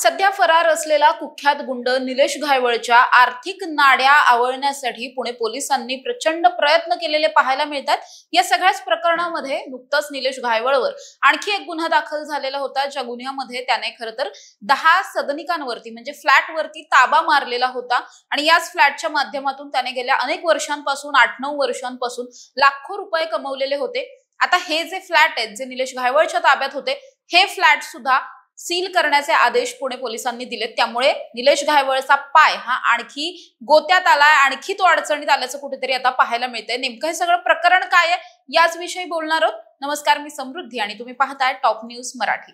सध्या फरार असलेला कुख्यात गुंड निलेश घायवळच्या आर्थिक नाड्या आवळण्यासाठी पुणे पोलिसांनी प्रचंड प्रयत्न केलेले पाहायला मिळतात। या सगळ्याच प्रकरणामध्ये नुकताच निलेश घायवळवर आणखी एक गुन्हा दाखल झालेला होता, ज्या गुन्ह्यामध्ये त्याने खरं तर 10 सदनिकांवरती म्हणजे फ्लॅटवरती ताबा मारलेला होता आणि याच फ्लॅटच्या माध्यमातून त्याने गेल्या अनेक वर्षांपासून 8-9 वर्षांपासून लाखो रुपये कमवलेले होते। आता हे जे फ्लॅट आहेत जे निलेश घायवळच्या ताब्यात होते, हे फ्लॅट सुद्धा सील करण्याचे आदेश पुणे पोलिसांनी दिलेत। त्यामुळे निलेश घायवळचा पाय हा आणखी गोत्यात आलाय, आणखी तो अडचणीत आल्याचं कुठेतरी आता पाहायला मिळतंय। नेमकं हे सगळं प्रकरण काय आहे याच विषयी बोलणार आहोत। नमस्कार, मी समृद्धी आणि तुम्ही पाहताय टॉप न्यूज मराठी।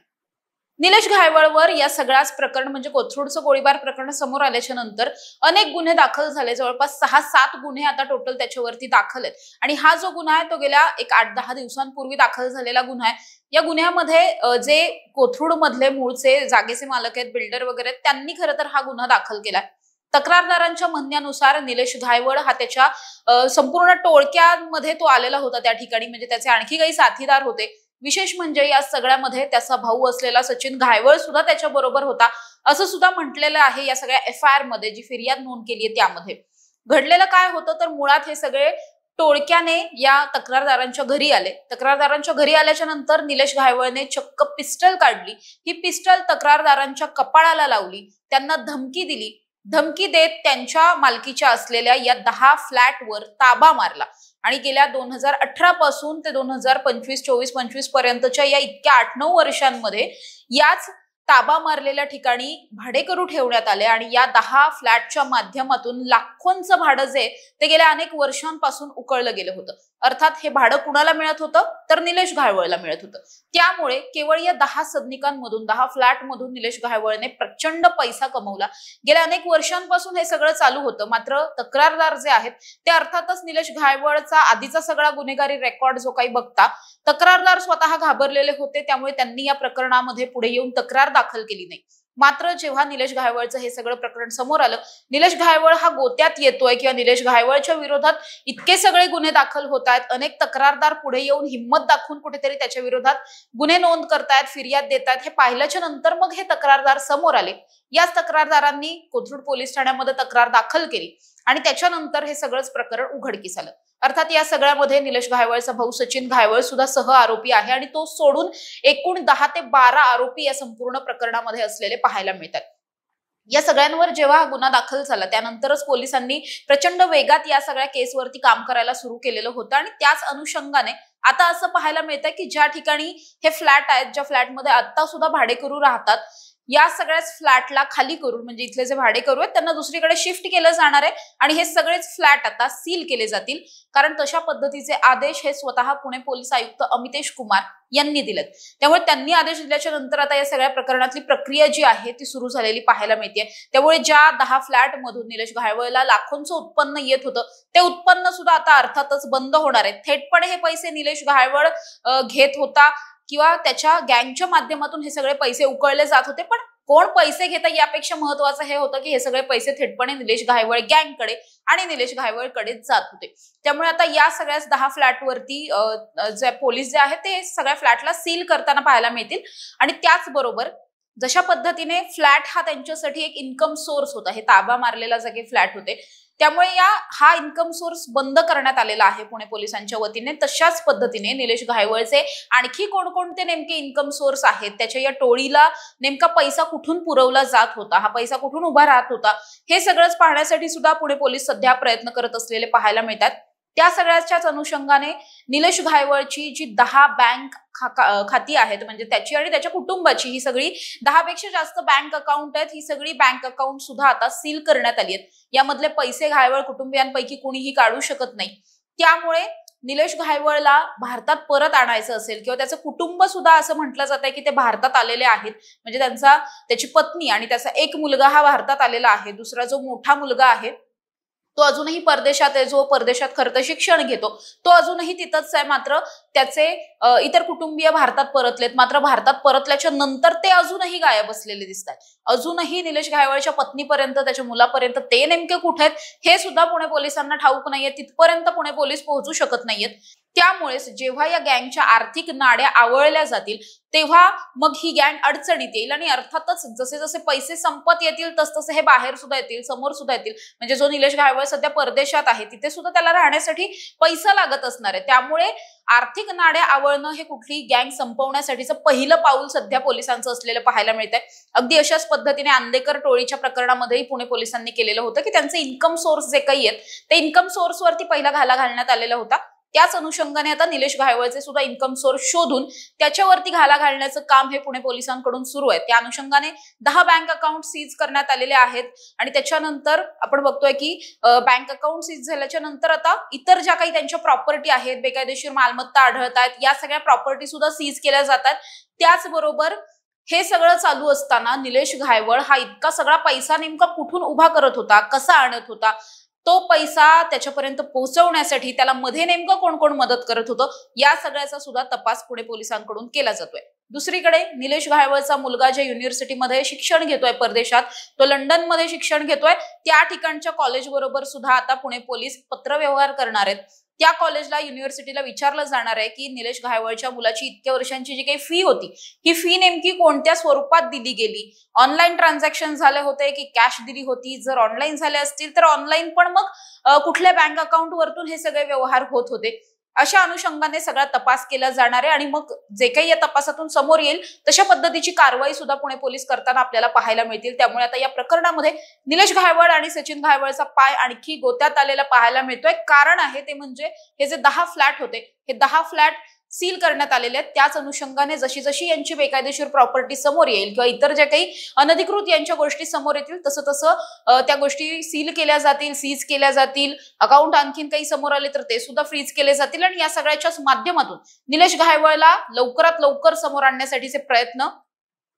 निलेश घायवळवर या सगळ्याच प्रकरण म्हणजे कोथरूडचं गोळीबार प्रकरण समोर आल्याच्या नंतर अनेक गुन्हे दाखल झाले। जवळपास 6-7 गुन्हे आता टोटल त्याच्यावरती दाखल आहेत आणि हा जो गुन्हा आहे तो गेल्या 8-10 दिवसांपूर्वी दाखल झालेला गुन्हा आहे। या गुन्ह्यामध्ये जे कोथरूड मधले मूळचे जागेचे मालक आहेत, बिल्डर वगैरे, त्यांनी खरं तर हा गुन्हा दाखल केलाय। तक्रारदारांच्या म्हणण्यानुसार निलेश घायवळ हा त्याच्या संपूर्ण टोळक्यामध्ये तो आलेला होता त्या ठिकाणी, म्हणजे त्याचे आणखी काही साथीदार होते। विशेष म्हणजे या सगळ्यामध्ये त्याचा भाऊ असलेला सचिन घायवळ सुद्धा त्याच्या बरोबर होता असं सुद्धा म्हटलेलं आहे। या सगळ्या FIR मध्ये जी फिर्याद नोंद केली आहे त्यामध्ये घडलेलं काय होतं तर मुळात हे सगळे टोळक्याने या तक्रारदारांच्या घरी आले। तक्रारदारांच्या घरी आल्याच्या नंतर निलेश घायवळने चक्क पिस्टल काढली। ही पिस्टल तक्रारदारांच्या कपाळाला लावली, त्यांना धमकी दिली। धमकी देत त्यांच्या मालकीच्या असलेल्या या 10 फ्लॅटवर ताबा मारला आणि गेल्या 2018 पासून ते 2025, 24, 25 पर्यंतच्या या इतक्या 8-9 वर्षांमध्ये याच ताबा मारलेल्या ठिकाणी भाडेकरू ठेवण्यात आले आणि या 10 फ्लॅटच्या माध्यमातून लाखोंचं भाडं जे ते गेल्या अनेक वर्षांपासून उकळलं गेलं होतं। अर्थात हे भाडं कुणाला मिळत होतं तर निलेश घायवळला मिळत होतं। त्यामुळे केवळ या 10 सदनिकांमधून 10 फ्लॅटमधून निलेश घायवळने प्रचंड पैसा कमवला। गेल्या अनेक वर्षांपासून हे सगळं चालू होतं। मात्र तक्रारदार जे आहेत ते अर्थातच निलेश घायवळचा आधीचा सगळा गुन्हेगारी रेकॉर्ड जो काही बघता तक्रारदार स्वतः घाबरलेले होते, त्यामुळे त्यांनी या प्रकरणामध्ये पुढे येऊन तक्रार दाखल केली नाही। मात्र जेव्हा निलेश घायवळचं हे सगळं प्रकरण समोर आलं, निलेश घायवळ हा गोत्यात येतोय किंवा निलेश घायवळच्या विरोधात इतके सगळे गुन्हे दाखल होत आहेत, अनेक तक्रारदार पुढे येऊन हिम्मत दाखवून कुठेतरी त्याच्या विरोधात गुन्हे नोंद करतायत, फिर्याद देतात, हे पाहिल्याच्या नंतर मग हे तक्रारदार समोर आले। याच तक्रारदारांनी कोथरूड पोलीस ठाण्यामध्ये तक्रार दाखल केली आणि त्याच्यानंतर हे सगळंच प्रकरण उघडकीस आलं। अर्थात या सगळ्यामध्ये निलेश घायवळचा भाऊ सचिन घायवळ सुद्धा सह आरोपी आहे आणि तो सोडून एकूण 10 ते 12 आरोपी या संपूर्ण प्रकरणामध्ये असलेले पाहायला मिळतात। या सगळ्यांवर जेव्हा हा गुन्हा दाखल झाला त्यानंतरच पोलिसांनी प्रचंड वेगात या सगळ्या केसवरती काम करायला सुरू केलेलं होतं आणि त्याच अनुषंगाने आता असं पाहायला मिळतं की ज्या ठिकाणी हे फ्लॅट आहेत, ज्या फ्लॅटमध्ये आता सुद्धा भाडेकरू राहतात, या सगळ्याच फ्लॅटला खाली करून म्हणजे इथले जे भाडेकरू आहेत त्यांना दुसरीकडे शिफ्ट केलं जाणार आहे आणि हे सगळेच फ्लॅट आता सील केले जातील, कारण तशा पद्धतीचे आदेश हे स्वतः पुणे पोलीस आयुक्त अमितेश कुमार यांनी दिलेत। त्यामुळे त्यांनी आदेश दिल्याच्या नंतर आता या सगळ्या प्रकरणातली प्रक्रिया जी आहे ती सुरू झालेली पाहायला मिळते। त्यामुळे ज्या 10 फ्लॅट मधून निलेश घायवळला लाखोंचं उत्पन्न येत होतं ते उत्पन्न सुद्धा आता अर्थातच बंद होणार आहे। थेटपणे हे पैसे निलेश घायवळ घेत होता किंवा त्याच्या गँगच्या माध्यमातून हे सगळे पैसे उकळले जात होते, पण कोण पैसे घेता यापेक्षा महत्वाचं हे होतं की हे सगळे पैसे थेटपणे निलेश घायवळ गँगकडे आणि निलेश घायवळकडे जात होते। त्यामुळे आता या सगळ्याच 10 फ्लॅटवरती जे पोलीस जे आहेत ते सगळ्या फ्लॅटला सील करताना पाहायला मिळतील आणि त्याचबरोबर जशा पद्धतीने फ्लॅट हा त्यांच्यासाठी एक इन्कम सोर्स होता, हे ताबा मारलेला जागे फ्लॅट होते, त्यामुळे हा इन्कम सोर्स बंद करण्यात आलेला आहे पुणे पोलिसांच्या वतीने। तशाच पद्धतीने निलेश घायवळचे आणखी कोणकोणते नेमके इन्कम सोर्स आहेत, त्याच्या या टोळीला नेमका पैसा कुठून पुरवला जात होता, हा पैसा कुठून उभा राहत होता, हे सगळंच पाहण्यासाठी सुद्धा पुणे पोलीस सध्या प्रयत्न करत असलेले पाहायला मिळतात। त्या सगळ्याच्याच अनुषंगाने निलेश घायवळची जी 10 बँक खाती आहेत म्हणजे त्याची आणि त्याच्या कुटुंबाची, ही सगळी 10 पेक्षा जास्त बँक अकाउंट आहेत, ही सगळी बँक अकाउंट सुद्धा आता सील करण्यात आली आहेत। यामधले पैसे घायवळ कुटुंबियांपैकी कुणीही काढू शकत नाही। त्यामुळे निलेश घायवळला भारतात परत आणायचं असेल किंवा त्याचं कुटुंब सुद्धा असं म्हटलं जात आहे की ते भारतात आलेले आहेत, म्हणजे त्याची पत्नी आणि त्याचा एक मुलगा हा भारतात आलेला आहे, दुसरा जो मोठा मुलगा आहे तो अजूनही परदेशात आहे, जो परदेशात खरं तर शिक्षण घेतो तो अजूनही तिथंच आहे। मात्र त्याचे इतर कुटुंबीय भारतात परतलेत, मात्र भारतात परतल्याच्या नंतर ते अजूनही गायब असलेले दिसतात। अजूनही निलेश घायवळच्या पत्नीपर्यंत, त्याच्या मुलापर्यंत ते नेमके कुठे आहेत हे सुद्धा पुणे पोलिसांना ठाऊक नाहीये, तिथपर्यंत पुणे पोलीस पोहोचू शकत नाहीयेत। त्यामुळेच जेव्हा या गँगच्या आर्थिक नाड्या आवळल्या जातील तेव्हा मग ही गँग अडचणीत येईल आणि अर्थातच जसे जसे पैसे संपत येतील तसतसे हे बाहेर सुद्धा येतील, समोर सुद्धा येतील. म्हणजे जो निलेश घायवळ सध्या परदेशात आहे तिथे सुद्धा त्याला राहण्यासाठी पैसा लागत असणार आहे. त्यामुळे आर्थिक नाड्या आवळणं हे कुठली गँग संपवण्यासाठीचं पहिलं पाऊल सध्या पोलिसांचं असलेलं पाहायला मिळतंय. अगदी अशाच पद्धतीने आंदेकर टोळीच्या प्रकरणामध्येही पुणे पोलिसांनी केलेलं होतं की त्यांचे इन्कम सोर्स जे काही आहेत ते इन्कम सोर्सवरती पहिला घाला घालण्यात आलेला होता. त्याच अनुषंगाने आता निलेश घायवळचे सुद्धा इन्कम सोर्स शोधून त्याच्यावरती घाला घालण्याचं काम हे पुणे पोलिसांकडून सुरू आहे. त्या अनुषंगाने 10 बँक अकाउंट सीज करण्यात आलेले आहेत आणि त्याच्यानंतर आपण बघतोय की बँक अकाउंट सीज झाल्याच्या नंतर आता इतर ज्या काही त्यांच्या प्रॉपर्टी आहेत, बेकायदेशीर मालमत्ता आढळत आहेत, या सगळ्या प्रॉपर्टी सुद्धा सीज केल्या जातात. त्याचबरोबर हे सगळं चालू असताना निलेश घायवळ हा इतका सगळा पैसा नेमका कुठून उभा करत होता, कसा आणत होता, तो पैसा त्याच्यापर्यंत पोहोचवण्यासाठी त्याला मध्ये नेमकं कोण कोण मदत करत होतं, या सगळ्याचा सुद्धा तपास पुणे पोलिसांकडून केला जातोय. दुसरीकडे निलेश घायवळचा मुलगा ज्या युनिव्हर्सिटीमध्ये शिक्षण घेतोय परदेशात, तो लंडनमध्ये शिक्षण घेतोय, त्या ठिकाणच्या कॉलेज बरोबर सुद्धा आता पुणे पोलीस पत्रव्यवहार करणार आहेत. त्या कॉलेजला, युनिव्हर्सिटीला विचारलं जाणार आहे की निलेश घायवळच्या मुलाची इतक्या वर्षांची जी काही फी होती ही फी नेमकी कोणत्या स्वरूपात दिली गेली, ऑनलाईन ट्रान्झॅक्शन झाले होते की कॅश दिली होती, जर ऑनलाईन झाले असतील तर ऑनलाईन पण मग कुठल्या बँक अकाउंट वरतून हे सगळे व्यवहार होत होते, अशा अनुषंगाने सगळा तपास केला जाणार आहे. आणि मग जे काही या तपासातून समोर येईल तशा पद्धतीची कारवाई सुद्धा पुणे पोलीस करताना आपल्याला पाहायला मिळतील. त्यामुळे आता या प्रकरणामध्ये निलेश घायवळ आणि सचिन घायवळचा पाय आणखी गोत्यात आलेला पाहायला मिळतोय. कारण आहे ते म्हणजे हे जे 10 फ्लॅट होते, हे 10 फ्लॅट सील करण्यात आलेले आहेत. त्याच अनुषंगाने जशी जशी यांची बेकायदेशीर प्रॉपर्टी समोर येईल किंवा इतर ज्या काही अनधिकृत यांच्या गोष्टी समोर येतील तसं तसं त्या गोष्टी सील केल्या जातील, सीज केल्या जातील. अकाउंट आणखीन काही समोर आले तर ते सुद्धा फ्रीज केले जातील आणि या सगळ्याच्याच माध्यमातून निलेश घायवळला लवकरात लवकर समोर आणण्यासाठीचे प्रयत्न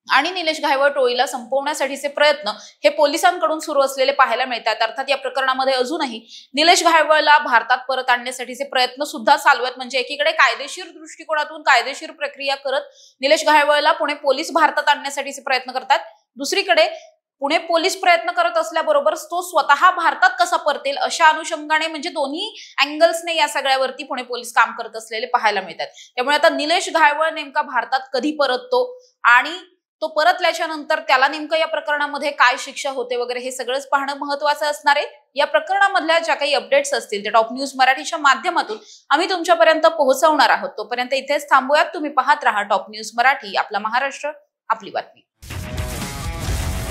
आणि निलेश घायवळ टोळीला संपवण्यासाठीचे प्रयत्न हे पोलिसांकडून सुरू असलेले पाहायला मिळतात. अर्थात या प्रकरणामध्ये अजूनही निलेश घायवळला भारतात परत आणण्यासाठीचे प्रयत्न सुद्धा चालू आहेत. म्हणजे एकीकडे कायदेशीर दृष्टिकोनातून कायदेशीर प्रक्रिया करत निलेश घायवळला पुणे पोलीस भारतात आणण्यासाठीचे प्रयत्न करतात. दुसरीकडे पुणे पोलीस प्रयत्न करत असल्याबरोबर तो स्वतः भारतात कसा परतेल अशा अनुषंगाने म्हणजे दोन्ही अँगल्सने या सगळ्यावरती पुणे पोलीस काम करत असलेले पाहायला मिळतात. त्यामुळे आता निलेश घायवळ नेमका भारतात कधी परततो आणि तो परतल्याच्या नंतर त्याला नेमकं या प्रकरणामध्ये काय शिक्षा होते वगैरे हे सगळंच पाहणं महत्वाचं असणार आहे. या प्रकरणामधल्या ज्या काही अपडेट्स असतील ते टॉप न्यूज मराठीच्या माध्यमातून आम्ही तुमच्यापर्यंत पोहोचवणार आहोत. तोपर्यंत इथेच थांबूयात. तुम्ही पाहत राहा टॉप न्यूज मराठी, आपला महाराष्ट्र, आपली बातमी.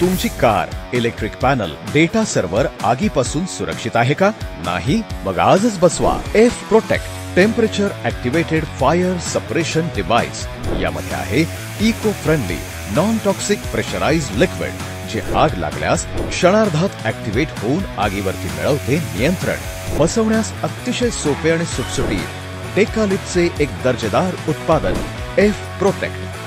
तुमची car, electric panel, data server आगीपासून सुरक्षित आहे का? नाही? मग आजच बसवा F protect temperature activated fire suppression device. यामध्ये आहे eco friendly non toxic pressurised liquid, जे आग लागल्यास क्षणार्धात ऍक्टिव्हेट होऊन आगीवरती मिळवते नियंत्रण. बसवण्यास अतिशय सोपे आणि सुटसुटीत टेकालिपचे एक दर्जेदार उत्पादन एफ प्रोटेक्ट.